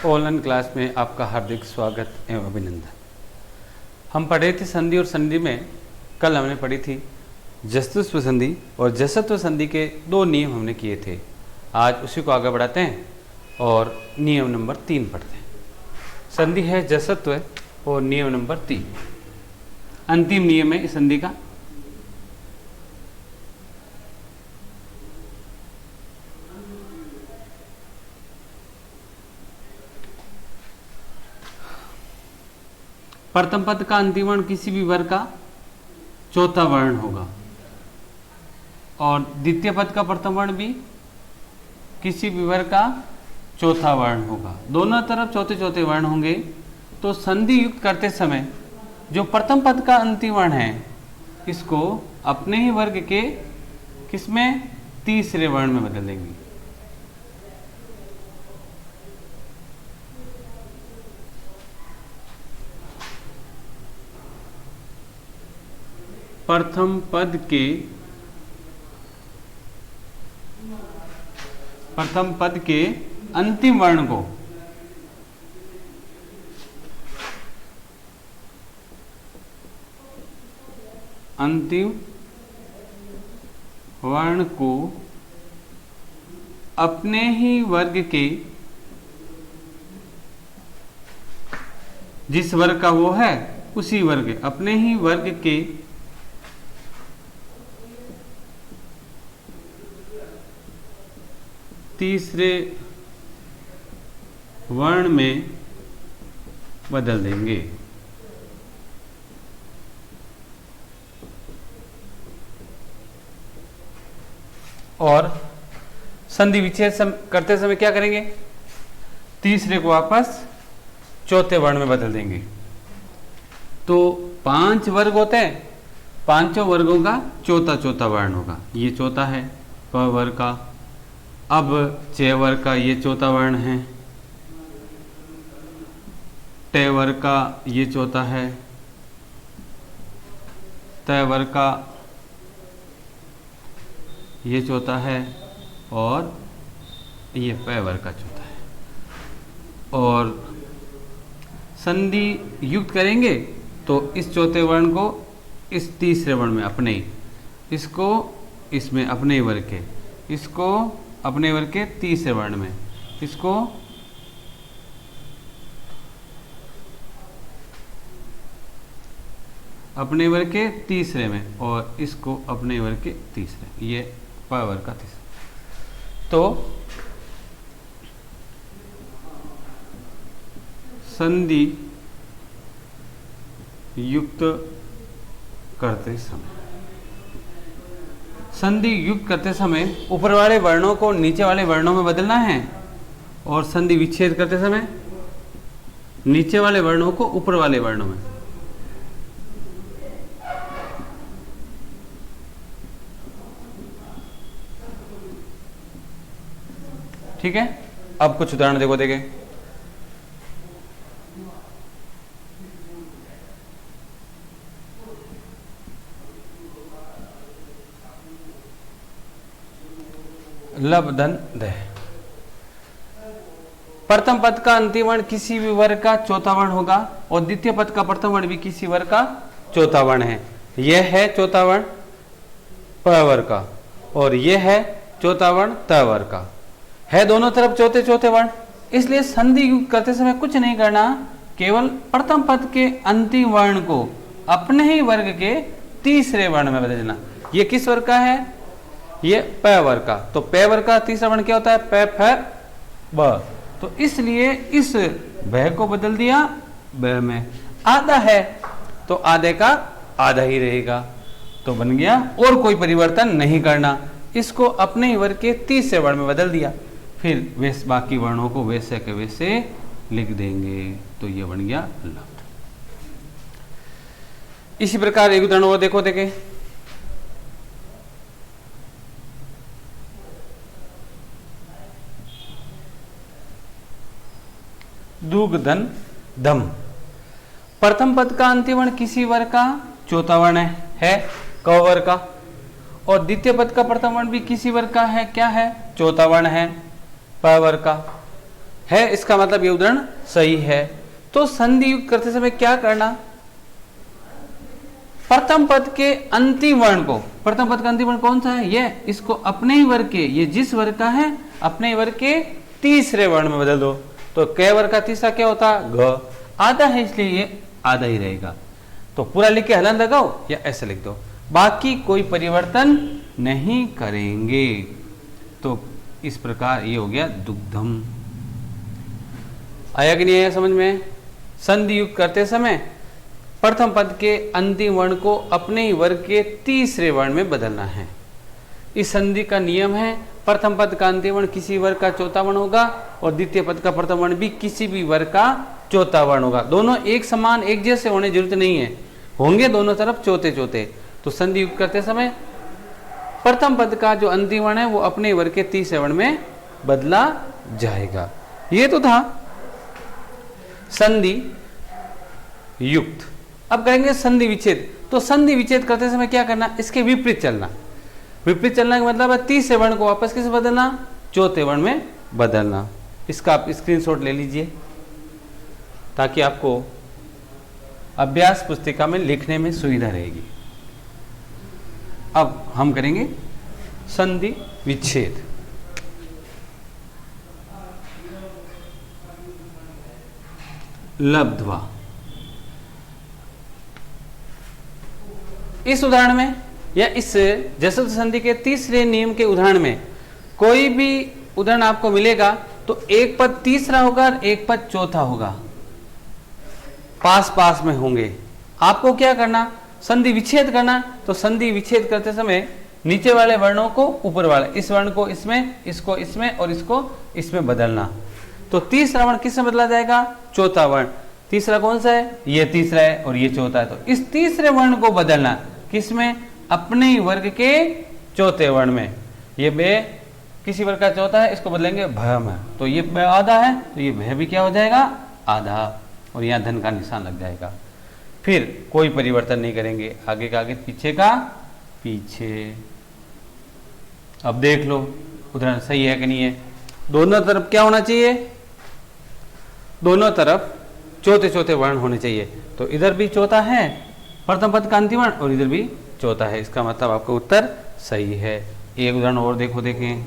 Online class में आपका हार्दिक स्वागत एवं अभिनंदन। हम पढ़े थे संधि, और संधि में कल हमने पढ़ी थी जस्तुत्व संधि और जसत्व संधि के 2 नियम हमने किए थे। आज उसी को आगे बढ़ाते हैं और नियम नंबर 3 पढ़ते हैं। संधि है जसत्व और नियम नंबर 3 अंतिम नियम है इस संधि का। प्रथम पद का अंतिम वर्ण किसी भी वर्ग का चौथा वर्ण होगा और द्वितीय पद का प्रथम वर्ण भी किसी भी वर्ग का चौथा वर्ण होगा। दोनों तरफ चौथे चौथे वर्ण होंगे। तो संधि युक्त करते समय जो प्रथम पद का अंतिम वर्ण है इसको अपने ही वर्ग के किसमें तीसरे वर्ण में बदल देंगे। प्रथम पद के अंतिम वर्ण को अपने ही वर्ग के जिस वर्ग का वो है उसी वर्ग अपने ही वर्ग के तीसरे वर्ण में बदल देंगे। और संधि विच्छेद करते समय क्या करेंगे? तीसरे को वापस चौथे वर्ण में बदल देंगे। तो 5 वर्ग होते हैं, पांचों वर्गों का चौथा चौथा वर्ण होगा। ये चौथा है प वर्ग का। अब च वर्ग का ये चौथा वर्ण है, ट वर्ग का ये चौथा है, त वर्ग का ये चौथा है और ये प वर्ग का चौथा है। और संधि युक्त करेंगे तो इस चौथे वर्ण को इस तीसरे वर्ण में अपने ही, इसको इसमें अपने ही वर्ग के, इसको अपने वर्ग के तीसरे वर्ण में, इसको अपने वर्ग के तीसरे में और इसको अपने वर्ग के तीसरे, ये प वर्ग का तीसरा। तो संधि युक्त करते समय ऊपर वाले वर्णों को नीचे वाले वर्णों में बदलना है और संधि विच्छेद करते समय नीचे वाले वर्णों को ऊपर वाले वर्णों में। ठीक है, अब कुछ उदाहरण देखो देखें। लब धन दह। प्रथम पद का अंतिम वर्ण किसी भी वर्ग का चौथा वर्ण होगा और द्वितीय पद का प्रथम वर्ण भी किसी वर्ग का चौथा वर्ण है। यह है चौथा वर्ण प वर्ग का और यह है चौथा वर्ण त वर्ग का है। दोनों तरफ चौथे चौथे वर्ण, इसलिए संधि युक्त करते समय कुछ नहीं करना, केवल प्रथम पद के अंतिम वर्ण को अपने ही वर्ग के तीसरे वर्ण में बदलना। ये किस वर्ग का है? ये प वर्ग का। तो प वर्ग का तीसरा वर्ण क्या होता है? प फ ब। तो इसलिए इस भ को बदल दिया ब में। आधा है तो आधे का आधा ही रहेगा, तो बन गया। और कोई परिवर्तन नहीं करना, इसको अपने ही वर्ग के तीसरे वर्ण में बदल दिया। फिर वैसे बाकी वर्णों को वैसे के वैसे लिख देंगे, तो ये बन गया लब्ध। इसी प्रकार एक उदाहरण और देखो देखें। दुग धन धम। प्रथम पद का अंतिम वर्ण किसी वर्ग का चौथा वर्ण है क वर्ग का और द्वितीय पद का प्रथम वर्ण भी किसी वर्ग का है, क्या है? चौथा वर्ण है प वर्ग का। है, इसका मतलब ये उदाहरण सही है। तो संधि युक्त करते समय क्या करना, प्रथम पद के अंतिम वर्ण को, प्रथम पद का अंतिम वर्ण कौन सा है, ये, इसको अपने ही वर्ग के, ये जिस वर्ग का है अपने ही वर्ग के तीसरे वर्ण में बदल दो। तो क वर्ग का तीसरा क्या होता, घ, आधा है इसलिए ये आधा ही रहेगा। तो पूरा लिख के हलन लगाओ या ऐसे लिख दो, बाकी कोई परिवर्तन नहीं करेंगे। तो इस प्रकार ये हो गया दुग्धम। आया कि नहीं आया समझ में। संधि युक्त करते समय प्रथम पद के अंतिम वर्ण को अपने ही वर्ग के तीसरे वर्ण में बदलना है। इस संधि का नियम है, प्रथम पद का अंतिम वर्ण किसी वर्ग का चौथा वर्ण होगा और द्वितीय पद का प्रथम वर्ण भी किसी भी वर्ग का चौथा वर्ण होगा। दोनों एक समान एक जैसे होने जरूरत नहीं है, होंगे दोनों तरफ चौथे चौथे। तो संधि युक्त करते समय प्रथम पद का जो अंतिम वर्ण है वो अपने वर्ग के तीसरे वर्ण में बदला जाएगा। ये तो था संधि युक्त। अब करेंगे संधि विच्छेद। तो संधि विच्छेद करते समय क्या करना, इसके विपरीत चलना। विपरीत चलना का मतलब है तीसरे वर्ण को वापस किसे बदलना, चौथे वर्ण में बदलना। इसका आप स्क्रीनशॉट ले लीजिए ताकि आपको अभ्यास पुस्तिका में लिखने में सुविधा रहेगी। अब हम करेंगे संधि विच्छेद। लब्ध्वा। इस उदाहरण में या इस जसत्व संधि के तीसरे नियम के उदाहरण में कोई भी उदाहरण आपको मिलेगा तो एक पद तीसरा होगा और एक पद चौथा होगा, पास पास में होंगे। आपको क्या करना, संधि विच्छेद करना। तो संधि विच्छेद करते समय नीचे वाले वर्णों को ऊपर वाले, इस वर्ण को इसमें, इसको इसमें और इसको इसमें बदलना। तो तीसरा वर्ण किसमें बदला जाएगा, चौथा वर्ण। तीसरा कौन सा है, ये तीसरा है और ये चौथा है। तो इस तीसरे वर्ण को बदलना किसमें, अपने ही वर्ग के चौथे वर्ण में। ये बे किसी वर्ग का चौथा है, इसको बदलेंगे भ में। तो ये ब आधा है तो ये भ भी क्या हो जाएगा, आधा, और यहाँ धन का निशान लग जाएगा। फिर कोई परिवर्तन नहीं करेंगे, आगे का आगे पीछे का पीछे। अब देख लो उदाहरण सही है कि नहीं है। दोनों तरफ क्या होना चाहिए, दोनों तरफ चौथे चौथे वर्ण होने चाहिए। तो इधर भी चौथा है प्रथम पद का अंतिम वर्ण और इधर भी चौथा है, इसका मतलब आपका उत्तर सही है। एक उदाहरण और देखो, देखें।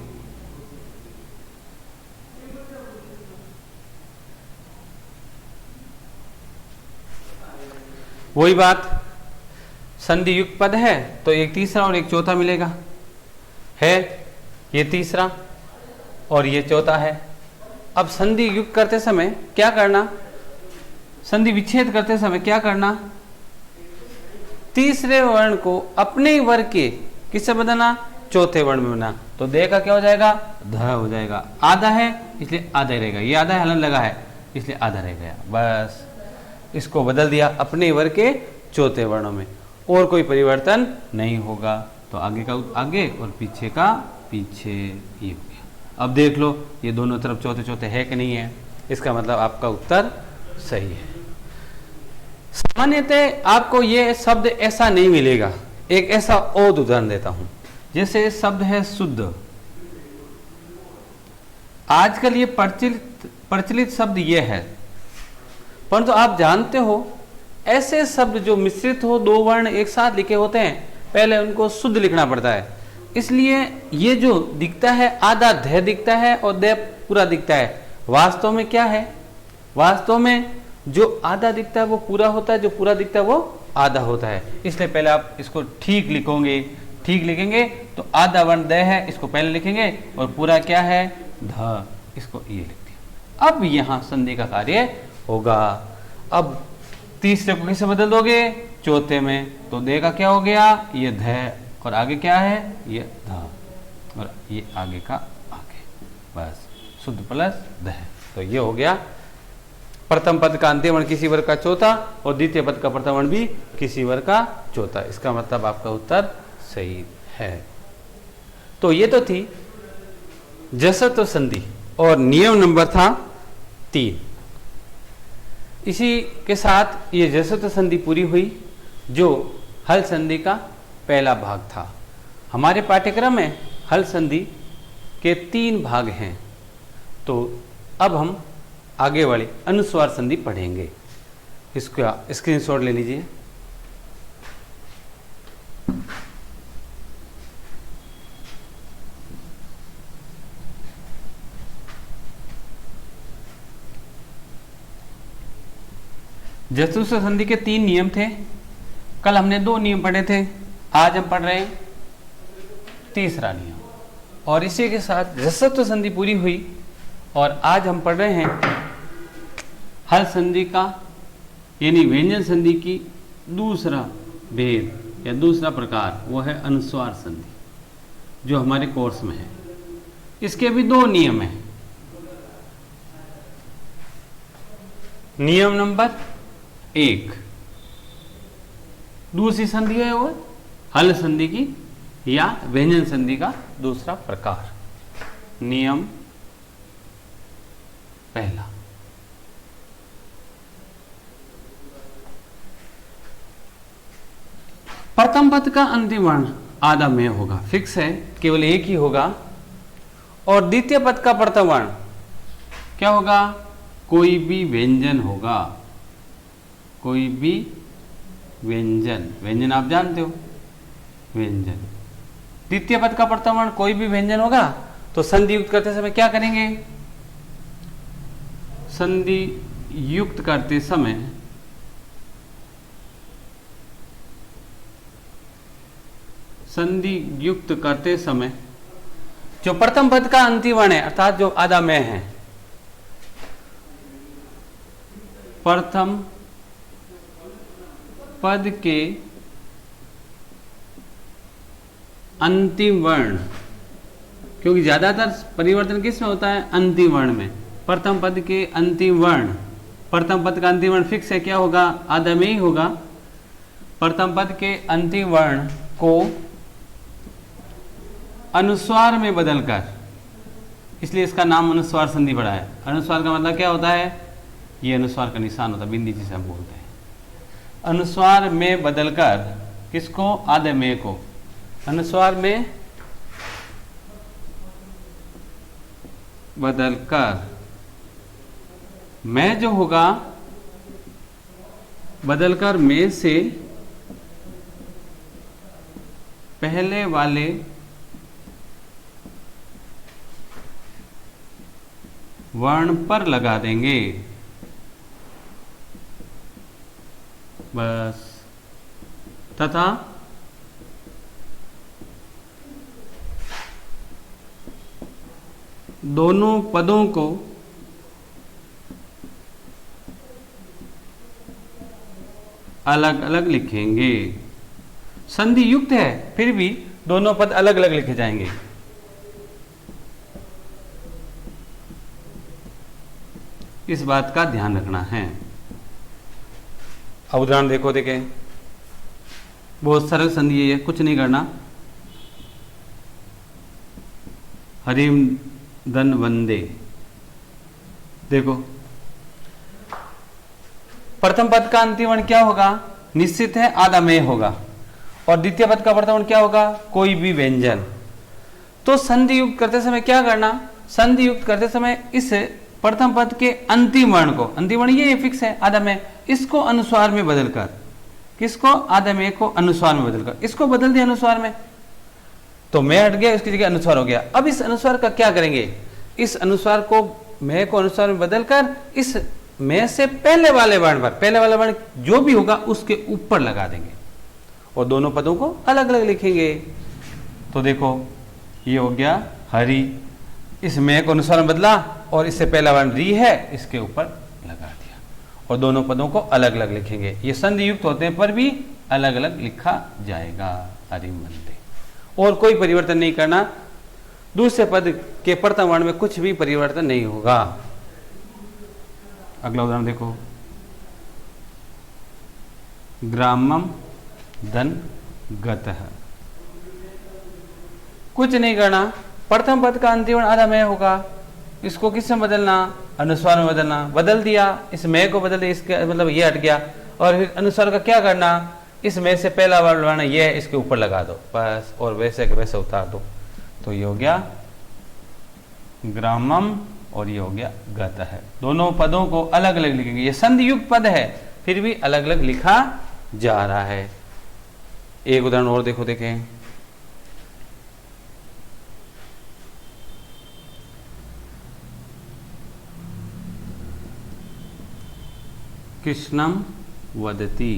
वही बात, संधि युक्त पद है तो एक तीसरा और एक चौथा मिलेगा, है ये तीसरा और ये चौथा है। अब संधि युक्त करते समय क्या करना, संधि विच्छेद करते समय क्या करना, तीसरे वर्ण को अपने वर्ग के किससे बदलना, चौथे वर्ण में बना। तो दे का क्या हो जाएगा, ध हो जाएगा। आधा है इसलिए आधा ही रहेगा, ये आधा हलन लगा है इसलिए आधा रह गया। बस इसको बदल दिया अपने वर्ग के चौथे वर्णों में, और कोई परिवर्तन नहीं होगा। तो आगे का आगे और पीछे का पीछे, ये हो गया। अब देख लो ये दोनों तरफ चौथे चौथे है कि नहीं है, इसका मतलब आपका उत्तर सही है। सामान्यतः आपको ये शब्द ऐसा नहीं मिलेगा। एक ऐसा और उदाहरण देता हूं, जैसे शब्द है शुद्ध। आजकल ये प्रचलित शब्द ये है, परंतु आप जानते हो ऐसे शब्द जो मिश्रित हो, दो वर्ण एक साथ लिखे होते हैं, पहले उनको शुद्ध लिखना पड़ता है। इसलिए ये जो दिखता है आधा ध दिखता है और द पूरा दिखता है। वास्तव में क्या है, वास्तव में जो आधा दिखता है वो पूरा होता है, जो पूरा दिखता है वो आधा होता है। इसलिए पहले आप इसको ठीक लिखोगे, ठीक लिखेंगे तो आधा वर्ण द है, इसको पहले लिखेंगे, और पूरा क्या है ध, इसको ये लिख दिया। अब यहाँ संधि का कार्य होगा। अब तीसरे को किसे बदल दोगे, चौथे में। तो दे का क्या हो गया, ये ध, और आगे क्या है ये ध, और ये आगे का आगे, बस शुद्ध प्लस ध। तो ये हो गया प्रथम पद का अंतिम वर्ण किसी वर्ग का चौथा और द्वितीय पद का प्रथम वर्ण भी किसी वर्ग का चौथा। इसका मतलब आपका उत्तर सही है। तो ये तो थी जसत्व संधि और नियम नंबर था 3। इसी के साथ ये जसत्व संधि पूरी हुई, जो हल संधि का पहला भाग था। हमारे पाठ्यक्रम में हल संधि के 3 भाग हैं। तो अब हम आगे वाली अनुस्वार संधि पढ़ेंगे। इसको स्क्रीनशॉट ले लीजिए। जस्तुस्व संधि के 3 नियम थे। कल हमने 2 नियम पढ़े थे, आज हम पढ़ रहे हैं तीसरा नियम। और इसी के साथ जस्तुस्व संधि पूरी हुई और आज हम पढ़ रहे हैं हल संधि का, यानी व्यंजन संधि की दूसरा भेद या दूसरा प्रकार, वो है अनुस्वार संधि, जो हमारे कोर्स में है। इसके भी 2 नियम हैं। नियम नंबर 1, दूसरी संधि है वो हल संधि की या व्यंजन संधि का दूसरा प्रकार। नियम पहला, प्रथम पद का अंतिम वर्ण आधा में होगा, फिक्स है, केवल एक ही होगा। और द्वितीय पद का प्रथम वर्ण क्या होगा? कोई भी व्यंजन होगा, कोई भी व्यंजन। व्यंजन आप जानते हो, व्यंजन। द्वितीय पद का प्रथम वर्ण कोई भी व्यंजन होगा तो संधि युक्त करते समय क्या करेंगे? संधि युक्त करते समय जो प्रथम पद का अंतिम वर्ण है, अर्थात जो आधा में है, प्रथम पद के अंतिम वर्ण, क्योंकि ज्यादातर परिवर्तन किस में होता है? अंतिम वर्ण में। प्रथम पद के अंतिम वर्ण, प्रथम पद का अंतिम वर्ण फिक्स है, क्या होगा? आधा में ही होगा। प्रथम पद के अंतिम वर्ण को अनुस्वार में बदलकर, इसलिए इसका नाम अनुस्वार संधि पड़ा है। अनुस्वार का मतलब क्या होता है? ये अनुस्वार का निशान होता है, बिंदी जिसे हम बोलते हैं। अनुस्वार में बदलकर, किसको? आधे में को। अनुस्वार में बदलकर में जो होगा, बदलकर में से पहले वाले वर्ण पर लगा देंगे, बस। तथा दोनों पदों को अलग अलग लिखेंगे। संधि युक्त है, फिर भी दोनों पद अलग अलग लिखे जाएंगे। इस बात का ध्यान रखना है। अब उदाहरण देखो, देखें, बहुत सरल संधि है, कुछ नहीं करना। हरिम धन वंदे, देखो प्रथम पद का अंतिम वर्ण क्या होगा? निश्चित है, आधा में होगा। और द्वितीय पद का प्रथम वर्ण क्या होगा? कोई भी व्यंजन। तो संधि युक्त करते समय क्या करना? संधि युक्त करते समय इस प्रथम पद के अंतिम वर्ण को, अंतिम वर्ण ये फिक्स है आधा में, इसको अनुस्वार में बदलकर, किसको? आधा में को अनुस्वार में बदलकर, इसको बदल दिया अनुस्वार में, तो मैं हट गया, इसकी जगह अनुस्वार हो गया। अब इस अनुस्वार का क्या करेंगे? इस अनुस्वार को, मैं को अनुस्वार में बदलकर इस में से पहले वाले वर्ण पर, पहले वाला वर्ण जो भी होगा उसके ऊपर लगा देंगे और दोनों पदों को अलग अलग लिखेंगे। तो देखो, ये हो गया हरि, इस में को अनुस्वार में बदला और इससे पहला वर्ण री है, इसके ऊपर लगा दिया और दोनों पदों को अलग अलग लिखेंगे। ये संधि युक्त होते पर भी अलग अलग लिखा जाएगा। हरि मंदे, और कोई परिवर्तन नहीं करना। दूसरे पद के प्रथम वर्ण में कुछ भी परिवर्तन नहीं होगा। अगला उदाहरण देखो, ग्रामम धन गतः, कुछ नहीं करना। प्रथम पद का अंतिम वर्ण आधा में होगा, इसको किस में बदलना? अनुस्वार में बदलना। बदल दिया, इस में को बदल दिया, इसके मतलब ये हट गया। और फिर अनुस्वार का क्या करना? इस में से पहला वर्ण ये है, इसके ऊपर लगा दो बस, और वैसे के वैसे उतार दो। तो ये हो गया ग्रामम और ये हो गया गत है। दोनों पदों को अलग अलग लिखेंगे। ये संधि युक्त पद है फिर भी अलग अलग लिखा जा रहा है। एक उदाहरण और देखो, देखें। कृष्णम वदति।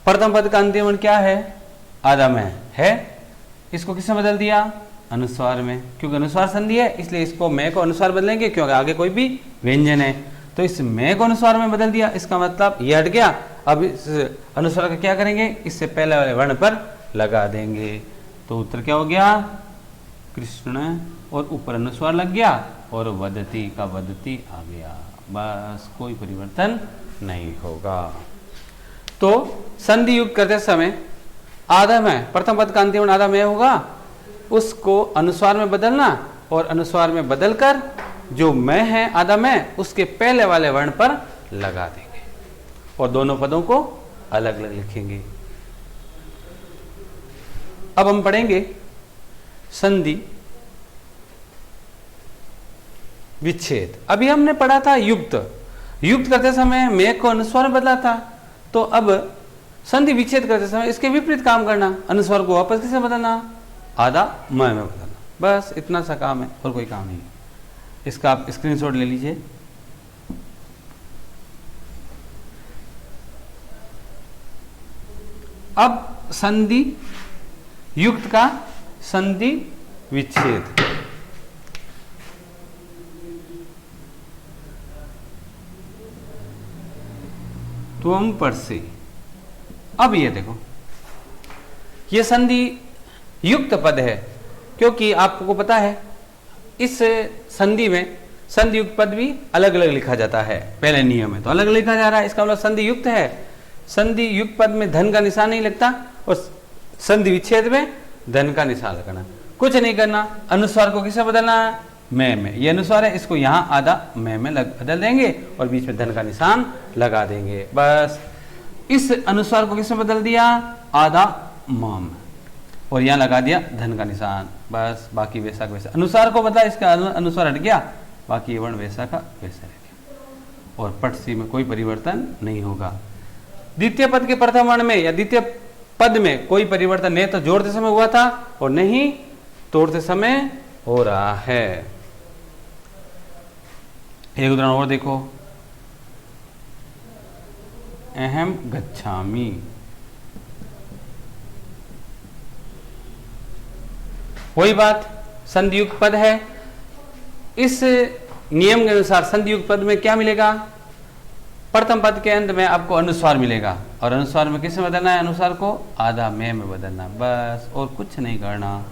प्रथम पद का अंतिम वर्ण क्या है? आदम है। इसको किसने बदल दिया? अनुस्वार में, क्योंकि अनुस्वार संधि है इसलिए इसको मैं को अनुस्वार बदलेंगे, क्योंकि आगे कोई भी व्यंजन है। तो इस मैं को अनुस्वार में बदल दिया, इसका मतलब ये हट गया। अब इस अनुस्वार का क्या करेंगे? इससे पहले वाले वर्ण पर लगा देंगे। तो उत्तर क्या हो गया? कृष्ण, और ऊपर अनुस्वार लग गया, और वदति का वदति आ गया। बस, कोई परिवर्तन नहीं होगा। तो संधि युक्त करते समय आदम है, प्रथम पद का अंतिम वर्ण आदम है होगा, उसको अनुस्वार में बदलना, और अनुस्वार में बदलकर जो मैं है आदम है उसके पहले वाले वर्ण पर लगा देंगे, और दोनों पदों को अलग अलग लिखेंगे। अब हम पढ़ेंगे संधि विच्छेद। अभी हमने पढ़ा था युक्त करते समय मैं को अनुस्वार में बदला था। तो अब संधि विच्छेद करते समय इसके विपरीत काम करना, अनुस्वार को वापस किसे बदलना? आधा मैं में बदलना। बस इतना सा काम है, और कोई काम नहीं है। इसका आप स्क्रीनशॉट ले लीजिए। अब संधि युक्त का संधि विच्छेद। त्वम परसे। अब ये देखो, ये संधि युक्त पद है, क्योंकि आपको पता है इस संधि में संधि युक्त पद भी अलग अलग लिखा जाता है। पहले नियम है तो अलग अलग लिखा जा रहा है, इसका मतलब संधि युक्त है। संधि युक्त पद में धन का निशान नहीं लगता, और संधि विच्छेद में धन का निशान लगाना। कुछ नहीं करना, अनुस्वार को किसे बदलना? मैं में। ये अनुस्वार है, इसको यहाँ आधा मैं में बदल देंगे, और बीच में धन का निशान लगा देंगे। बस, इस अनुस्वार को किसने बदल दिया? आधा माम, और यहाँ लगा दिया धन का निशान। बस, बाकी वैसा का वैसा। अनुस्वार को बदला, इसका अनुस्वार हट गया, बाकी वर्ण वैसा का वैसा रह गया, और पट सी में कोई परिवर्तन नहीं होगा। द्वितीय पद के प्रथम वर्ण में या द्वितीय पद में कोई परिवर्तन नहीं तो जोड़ते समय हुआ था, और नहीं तोड़ते समय हो रहा है। एक उदाहरण और देखो। अहम गच्छामि। वही बात, संधि युक्त पद है। इस नियम के अनुसार संधि युक्त पद में क्या मिलेगा? प्रथम पद के अंत में आपको अनुस्वार मिलेगा, और अनुस्वार में किसमें बदलना है? अनुस्वार को आधा में बदलना। बस, और कुछ नहीं करना,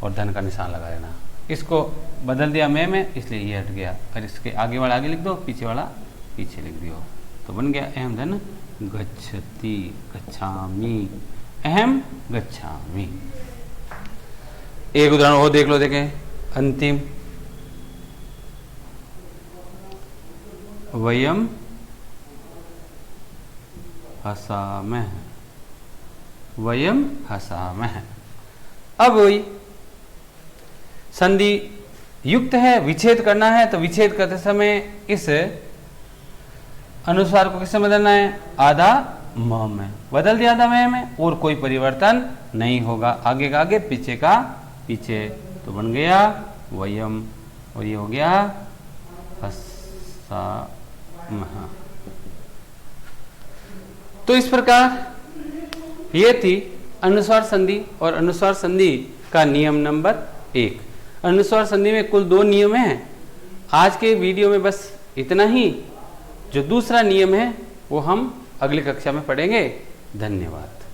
और धन का निशान लगा देना। इसको बदल दिया में, इसलिए ये हट गया, और इसके आगे वाला आगे लिख दो, पीछे वाला पीछे लिख दियो, तो बन गया अहम धन गच्छति, गच्छामि, अहम गच्छामि। एक उदाहरण और देख लो, देखें अंतिम। वयम हसामः, वयम हसामः। अब वही संधि युक्त है, विच्छेद करना है, तो विच्छेद करते समय इस अनुस्वार को किससे बदलना है? आधा म में बदल दिया, आधा में, और कोई परिवर्तन नहीं होगा। आगे का आगे, पीछे का पीछे, तो बन गया वयम, और ये हो गया हसामः। तो इस प्रकार ये थी अनुस्वार संधि और अनुस्वार संधि का नियम नंबर 1। अनुस्वार संधि में कुल 2 नियम हैं। आज के वीडियो में बस इतना ही। जो दूसरा नियम है वो हम अगली कक्षा में पढ़ेंगे। धन्यवाद।